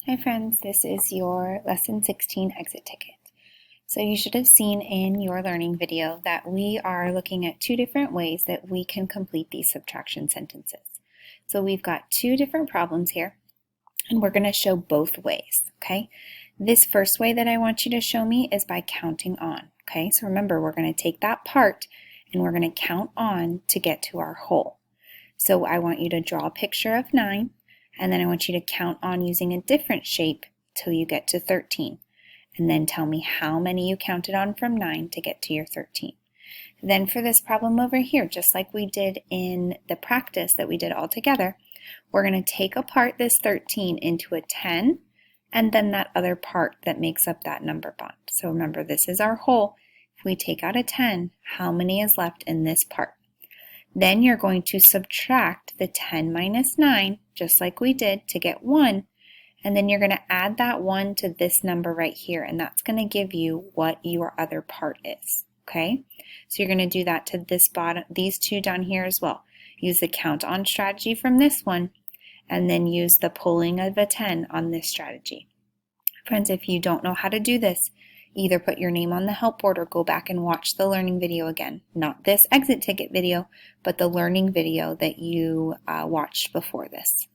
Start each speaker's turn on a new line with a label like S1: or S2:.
S1: Hi friends, this is your Lesson 16 exit ticket. So you should have seen in your learning video that we are looking at two different ways that we can complete these subtraction sentences. So we've got two different problems here, and we're going to show both ways, okay? This first way that I want you to show me is by counting on, okay? So remember, we're going to take that part and we're going to count on to get to our whole. So I want you to draw a picture of 9. And then I want you to count on using a different shape till you get to 13. And then tell me how many you counted on from 9 to get to your 13. Then for this problem over here, just like we did in the practice that we did all together, we're going to take apart this 13 into a 10 and then that other part that makes up that number bond. So remember, this is our whole. If we take out a 10, how many is left in this part? Then you're going to subtract the 10 minus 9, just like we did, to get 1. And then you're going to add that 1 to this number right here, and that's going to give you what your other part is. Okay? So you're going to do that to this bottom, these two down here as well. Use the count on strategy from this one, and then use the pulling of a 10 on this strategy. Friends, if you don't know how to do this, either put your name on the help board or go back and watch the learning video again. Not this exit ticket video, but the learning video that you watched before this.